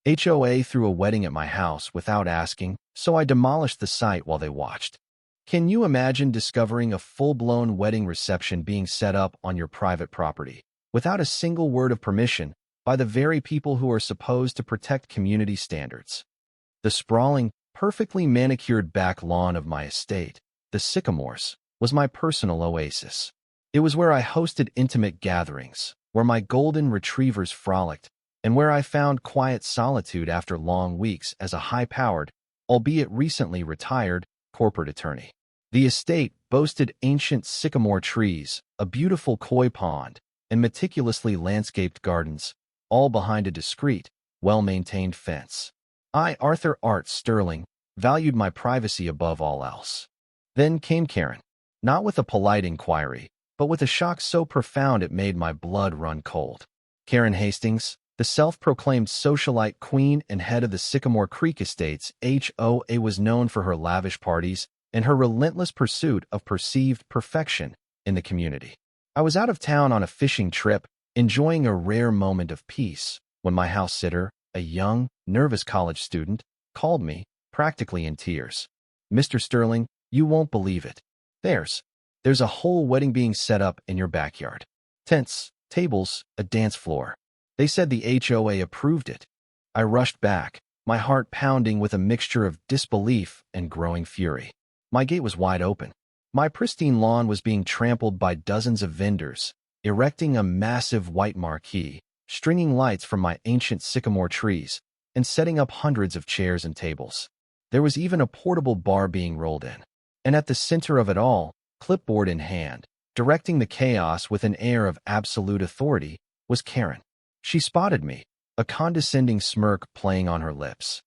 HOA threw a wedding at my house without asking, so I demolished the site while they watched. Can you imagine discovering a full-blown wedding reception being set up on your private property, without a single word of permission, by the very people who are supposed to protect community standards? The sprawling, perfectly manicured back lawn of my estate, the Sycamores, was my personal oasis. It was where I hosted intimate gatherings, where my golden retrievers frolicked, and where I found quiet solitude after long weeks as a high-powered, albeit recently retired, corporate attorney. The estate boasted ancient sycamore trees, a beautiful koi pond, and meticulously landscaped gardens, all behind a discreet, well-maintained fence. I, Arthur Art Sterling, valued my privacy above all else. Then came Karen, not with a polite inquiry, but with a shock so profound it made my blood run cold. Karen Hastings, the self-proclaimed socialite queen and head of the Sycamore Creek Estates, HOA, was known for her lavish parties and her relentless pursuit of perceived perfection in the community. I was out of town on a fishing trip, enjoying a rare moment of peace, when my house sitter, a young, nervous college student, called me, practically in tears. "Mr. Sterling, you won't believe it. There's a whole wedding being set up in your backyard. Tents, tables, a dance floor. They said the HOA approved it." I rushed back, my heart pounding with a mixture of disbelief and growing fury. My gate was wide open. My pristine lawn was being trampled by dozens of vendors, erecting a massive white marquee, stringing lights from my ancient sycamore trees, and setting up hundreds of chairs and tables. There was even a portable bar being rolled in. And at the center of it all, clipboard in hand, directing the chaos with an air of absolute authority, was Karen. She spotted me, a condescending smirk playing on her lips.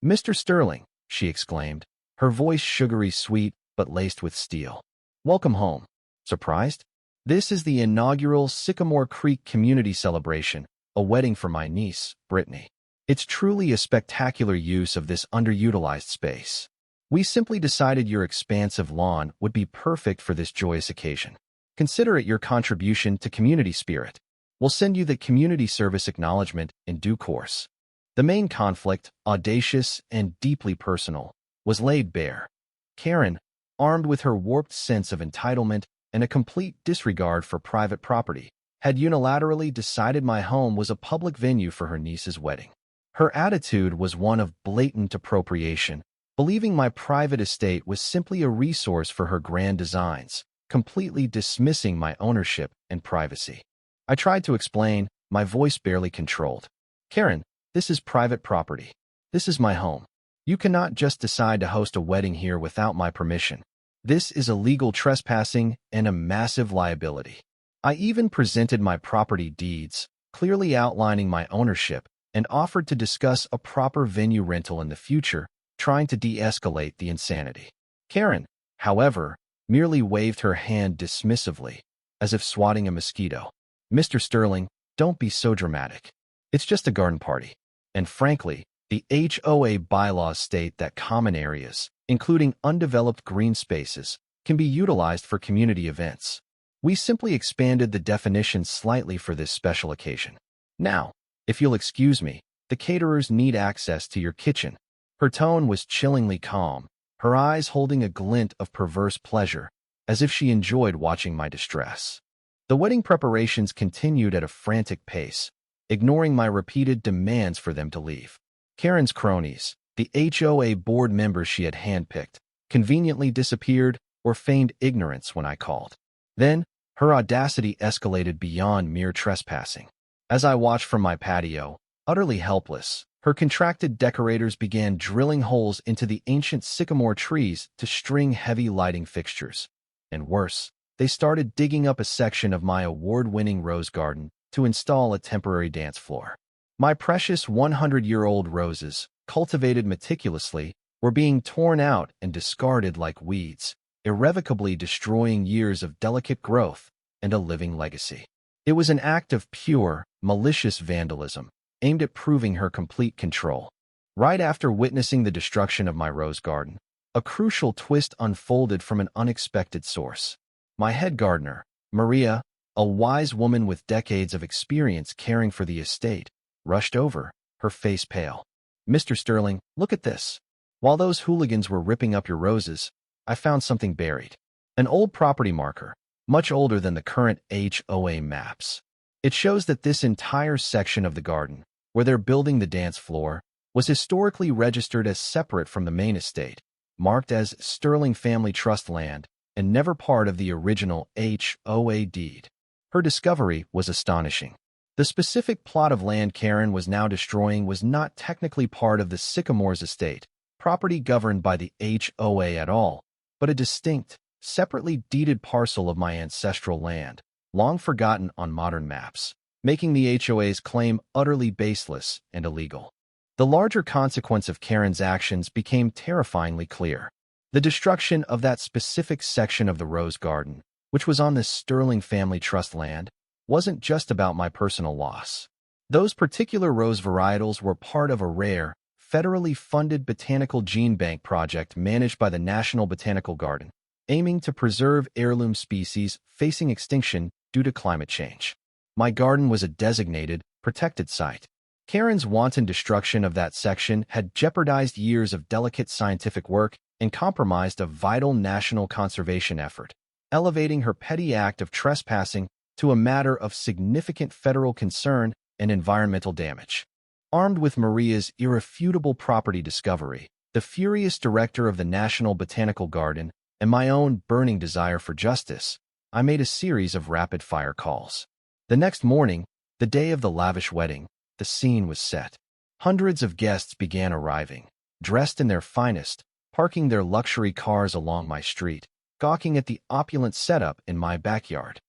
"Mr. Sterling," she exclaimed, her voice sugary sweet but laced with steel. "Welcome home. Surprised? This is the inaugural Sycamore Creek Community Celebration, a wedding for my niece, Brittany. It's truly a spectacular use of this underutilized space. We simply decided your expansive lawn would be perfect for this joyous occasion. Consider it your contribution to community spirit. We'll send you the community service acknowledgement in due course." The main conflict, audacious and deeply personal, was laid bare. Karen, armed with her warped sense of entitlement and a complete disregard for private property, had unilaterally decided my home was a public venue for her niece's wedding. Her attitude was one of blatant appropriation, believing my private estate was simply a resource for her grand designs, completely dismissing my ownership and privacy. I tried to explain, my voice barely controlled. "Karen, this is private property. This is my home. You cannot just decide to host a wedding here without my permission. This is illegal trespassing and a massive liability." I even presented my property deeds, clearly outlining my ownership, and offered to discuss a proper venue rental in the future, trying to de-escalate the insanity. Karen, however, merely waved her hand dismissively, as if swatting a mosquito. "Mr. Sterling, don't be so dramatic. It's just a garden party. And frankly, the HOA bylaws state that common areas, including undeveloped green spaces, can be utilized for community events. We simply expanded the definition slightly for this special occasion. Now, if you'll excuse me, the caterers need access to your kitchen." Her tone was chillingly calm, her eyes holding a glint of perverse pleasure, as if she enjoyed watching my distress. The wedding preparations continued at a frantic pace, ignoring my repeated demands for them to leave. Karen's cronies, the HOA board members she had handpicked, conveniently disappeared or feigned ignorance when I called. Then, her audacity escalated beyond mere trespassing. As I watched from my patio, utterly helpless, her contracted decorators began drilling holes into the ancient sycamore trees to string heavy lighting fixtures. And worse, they started digging up a section of my award-winning rose garden to install a temporary dance floor. My precious 100-year-old roses, cultivated meticulously, were being torn out and discarded like weeds, irrevocably destroying years of delicate growth and a living legacy. It was an act of pure, malicious vandalism, aimed at proving her complete control. Right after witnessing the destruction of my rose garden, a crucial twist unfolded from an unexpected source. My head gardener, Maria, a wise woman with decades of experience caring for the estate, rushed over, her face pale. "Mr. Sterling, look at this. While those hooligans were ripping up your roses, I found something buried. An old property marker, much older than the current HOA maps. It shows that this entire section of the garden, where they're building the dance floor, was historically registered as separate from the main estate, marked as Sterling Family Trust land, and never part of the original HOA deed." Her discovery was astonishing. The specific plot of land Karen was now destroying was not technically part of the Sycamore's estate, property governed by the HOA at all, but a distinct, separately deeded parcel of my ancestral land, long forgotten on modern maps, making the HOA's claim utterly baseless and illegal. The larger consequence of Karen's actions became terrifyingly clear. The destruction of that specific section of the Rose Garden, which was on the Sterling Family Trust land, wasn't just about my personal loss. Those particular rose varietals were part of a rare, federally funded botanical gene bank project managed by the National Botanical Garden, aiming to preserve heirloom species facing extinction due to climate change. My garden was a designated, protected site. Karen's wanton destruction of that section had jeopardized years of delicate scientific work and compromised a vital national conservation effort, elevating her petty act of trespassing to a matter of significant federal concern and environmental damage. Armed with Maria's irrefutable property discovery, the furious director of the National Botanical Garden, and my own burning desire for justice, I made a series of rapid-fire calls. The next morning, the day of the lavish wedding, the scene was set. Hundreds of guests began arriving, dressed in their finest, parking their luxury cars along my street, gawking at the opulent setup in my backyard.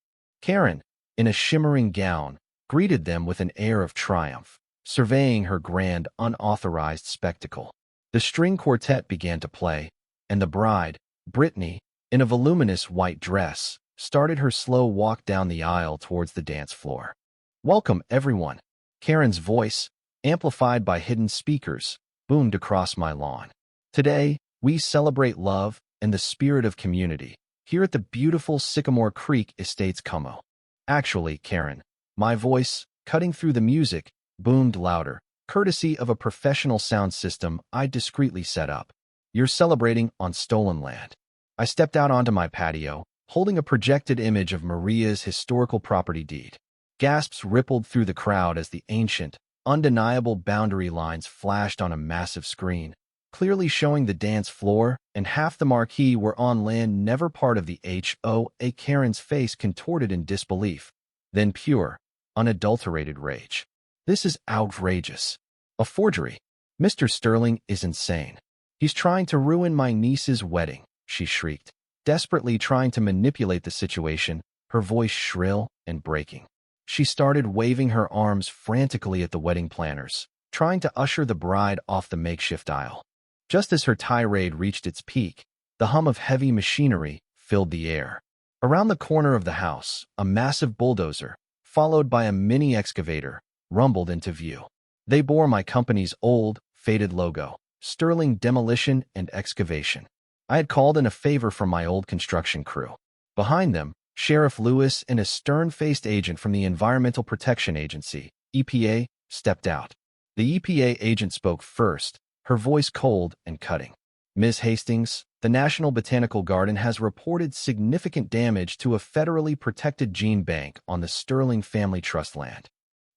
Karen, in a shimmering gown, greeted them with an air of triumph, surveying her grand, unauthorized spectacle. The string quartet began to play, and the bride, Brittany, in a voluminous white dress, started her slow walk down the aisle towards the dance floor. "Welcome, everyone." Karen's voice, amplified by hidden speakers, boomed across my lawn. "Today, we celebrate love and the spirit of community here at the beautiful Sycamore Creek Estates Como." Actually, Karen, my voice, cutting through the music, boomed louder, courtesy of a professional sound system I discreetly set up. "You're celebrating on stolen land." I stepped out onto my patio, holding a projected image of Maria's historical property deed. Gasps rippled through the crowd as the ancient, undeniable boundary lines flashed on a massive screen, clearly showing the dance floor and half the marquee were on land never part of the HOA. Karen's face contorted in disbelief, then pure, unadulterated rage. "This is outrageous. A forgery. Mr. Sterling is insane. He's trying to ruin my niece's wedding," she shrieked, desperately trying to manipulate the situation, her voice shrill and breaking. She started waving her arms frantically at the wedding planners, trying to usher the bride off the makeshift aisle. Just as her tirade reached its peak, the hum of heavy machinery filled the air. Around the corner of the house, a massive bulldozer, followed by a mini excavator, rumbled into view. They bore my company's old, faded logo, Sterling Demolition and Excavation. I had called in a favor from my old construction crew. Behind them, Sheriff Lewis and a stern-faced agent from the Environmental Protection Agency, EPA, stepped out. The EPA agent spoke first, her voice cold and cutting. "Ms. Hastings, the National Botanical Garden has reported significant damage to a federally protected gene bank on the Sterling Family Trust land.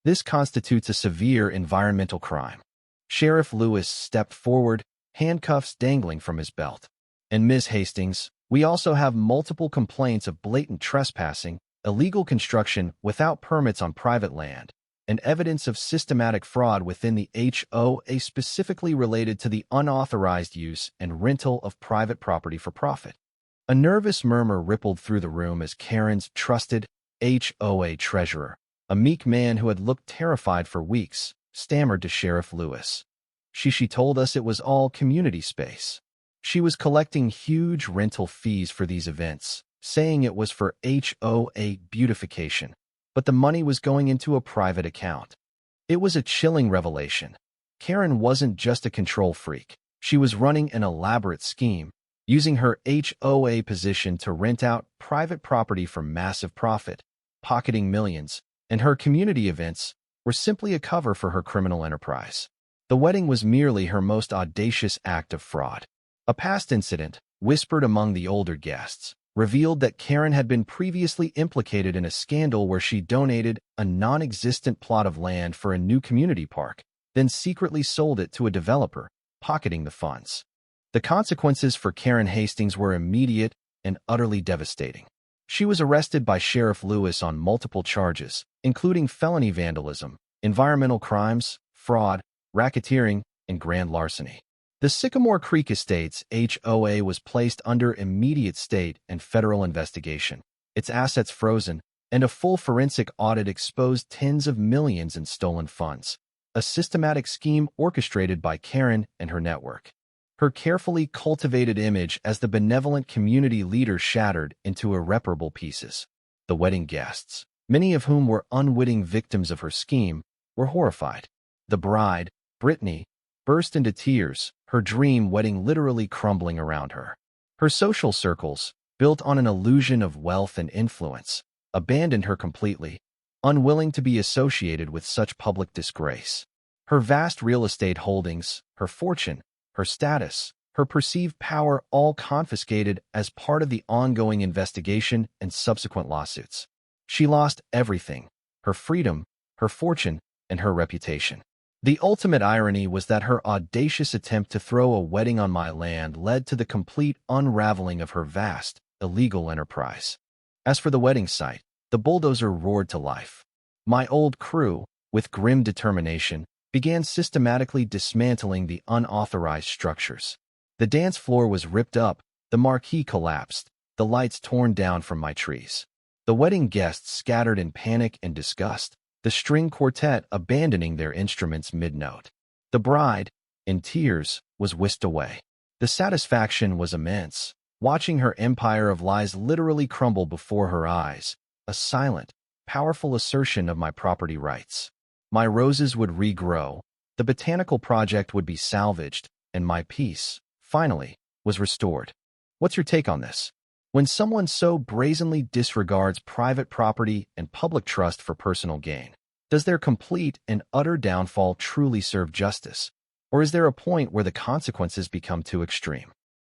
This constitutes a severe environmental crime." Sheriff Lewis stepped forward, handcuffs dangling from his belt. "And Ms. Hastings, we also have multiple complaints of blatant trespassing, illegal construction without permits on private land, and evidence of systematic fraud within the HOA specifically related to the unauthorized use and rental of private property for profit." A nervous murmur rippled through the room as Karen's trusted HOA treasurer, a meek man who had looked terrified for weeks, stammered to Sheriff Lewis. She told us it was all community space. She was collecting huge rental fees for these events, saying it was for HOA beautification, but the money was going into a private account. It was a chilling revelation. Karen wasn't just a control freak. She was running an elaborate scheme, using her HOA position to rent out private property for massive profit, pocketing millions, and her community events, were simply a cover for her criminal enterprise. The wedding was merely her most audacious act of fraud. A past incident, whispered among the older guests, revealed that Karen had been previously implicated in a scandal where she donated a non-existent plot of land for a new community park, then secretly sold it to a developer, pocketing the funds. The consequences for Karen Hastings were immediate and utterly devastating. She was arrested by Sheriff Lewis on multiple charges, including felony vandalism, environmental crimes, fraud, racketeering, and grand larceny. The Sycamore Creek Estates HOA was placed under immediate state and federal investigation, its assets frozen, and a full forensic audit exposed tens of millions in stolen funds, a systematic scheme orchestrated by Karen and her network. Her carefully cultivated image as the benevolent community leader shattered into irreparable pieces. The wedding guests, many of whom were unwitting victims of her scheme, were horrified. The bride, Brittany, burst into tears, her dream wedding literally crumbling around her. Her social circles, built on an illusion of wealth and influence, abandoned her completely, unwilling to be associated with such public disgrace. Her vast real estate holdings, her fortune, her status, her perceived power all confiscated as part of the ongoing investigation and subsequent lawsuits. She lost everything: her freedom, her fortune, and her reputation. The ultimate irony was that her audacious attempt to throw a wedding on my land led to the complete unraveling of her vast, illegal enterprise. As for the wedding site, the bulldozer roared to life. My old crew, with grim determination, began systematically dismantling the unauthorized structures. The dance floor was ripped up, the marquee collapsed, the lights torn down from my trees. The wedding guests scattered in panic and disgust, the string quartet abandoning their instruments mid-note. The bride, in tears, was whisked away. The satisfaction was immense, watching her empire of lies literally crumble before her eyes, a silent, powerful assertion of my property rights. My roses would regrow, the botanical project would be salvaged, and my peace, finally, was restored. What's your take on this? When someone so brazenly disregards private property and public trust for personal gain, does their complete and utter downfall truly serve justice? Or is there a point where the consequences become too extreme?